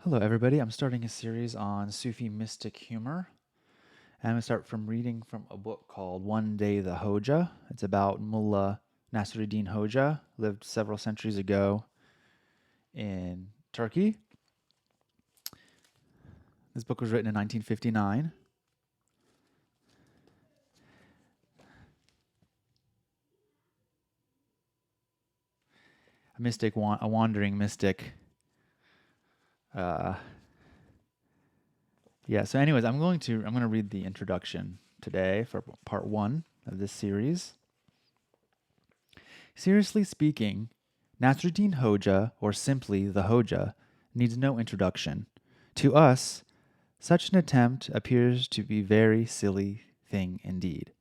Hello, everybody. I'm starting a series on Sufi mystic humor. And I'm going to start from reading from a book called One Day the Hodja. It's about Mullah Nasruddin Hodja, lived several centuries ago in Turkey. This book was written in 1959. A wandering mystic. So anyways, I'm going to read the introduction today for part 1 of this series. Seriously speaking, Nasruddin Hodja, or simply the Hodja, needs no introduction. To us, such an attempt appears to be a very silly thing indeed.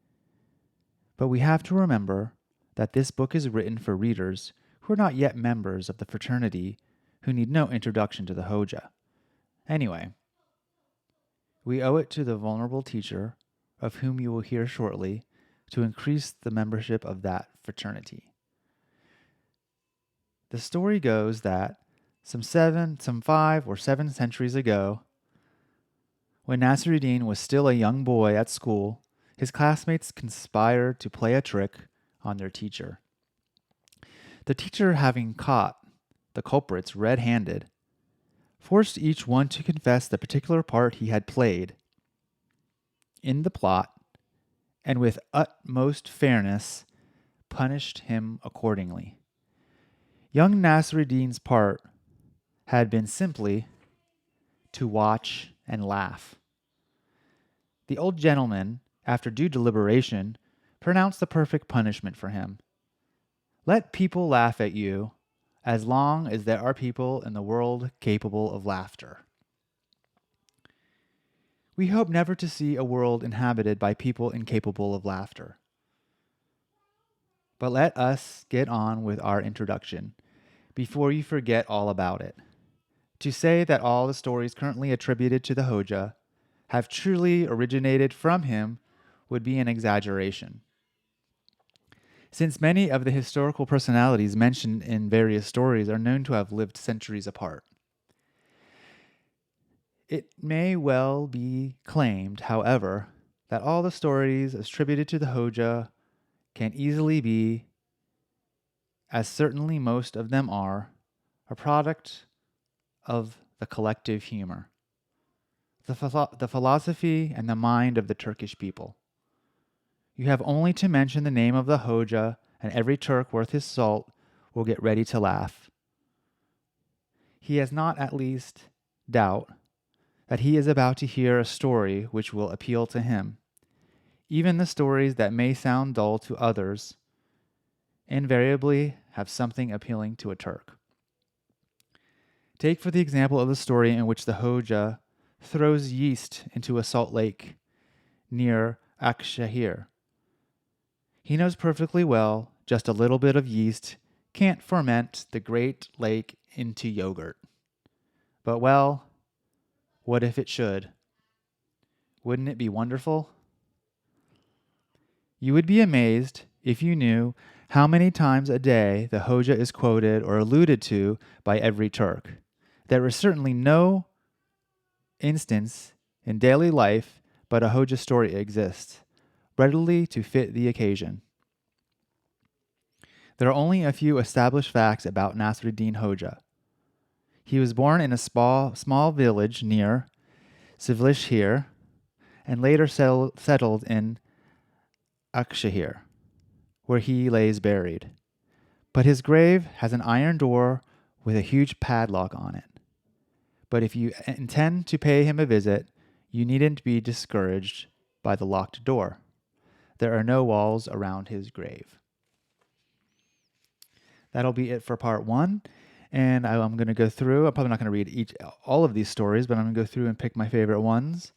But we have to remember that this book is written for readers who are not yet members of the fraternity, who need no introduction to the Hodja. Anyway, we owe it to the vulnerable teacher, of whom you will hear shortly, to increase the membership of that fraternity. The story goes that some 5 or 7 centuries ago, when Nasruddin was still a young boy at school, his classmates conspired to play a trick on their teacher. The teacher, having caught the culprits red-handed, forced each one to confess the particular part he had played in the plot, and with utmost fairness punished him accordingly. Young Nasruddin's part had been simply to watch and laugh. The old gentleman, after due deliberation, pronounced the perfect punishment for him. Let people laugh at you, as long as there are people in the world capable of laughter. We hope never to see a world inhabited by people incapable of laughter. But let us get on with our introduction, before you forget all about it. To say that all the stories currently attributed to the Hodja have truly originated from him would be an exaggeration. Since many of the historical personalities mentioned in various stories are known to have lived centuries apart. It may well be claimed, however, that all the stories attributed to the Hodja can easily be, as certainly most of them are, a product of the collective humor, the philosophy and the mind of the Turkish people. You have only to mention the name of the Hodja, and every Turk worth his salt will get ready to laugh. He has not at least doubt that he is about to hear a story which will appeal to him. Even the stories that may sound dull to others invariably have something appealing to a Turk. Take for the example of the story in which the Hodja throws yeast into a salt lake near Akshahir. He knows perfectly well just a little bit of yeast can't ferment the great lake into yogurt. But well, what if it should? Wouldn't it be wonderful? You would be amazed if you knew how many times a day the Hodja is quoted or alluded to by every Turk. There is certainly no instance in daily life but a Hodja story exists, readily to fit the occasion. There are only a few established facts about Nasruddin Hodja. He was born in a small village near Sivlishhir and later settled in Akshahir, where he lays buried. But his grave has an iron door with a huge padlock on it. But if you intend to pay him a visit, you needn't be discouraged by the locked door. There are no walls around his grave. That'll be it for part 1. And I'm going to go through. I'm probably not going to read all of these stories, but I'm going to go through and pick my favorite ones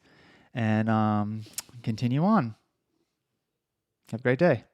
and continue on. Have a great day.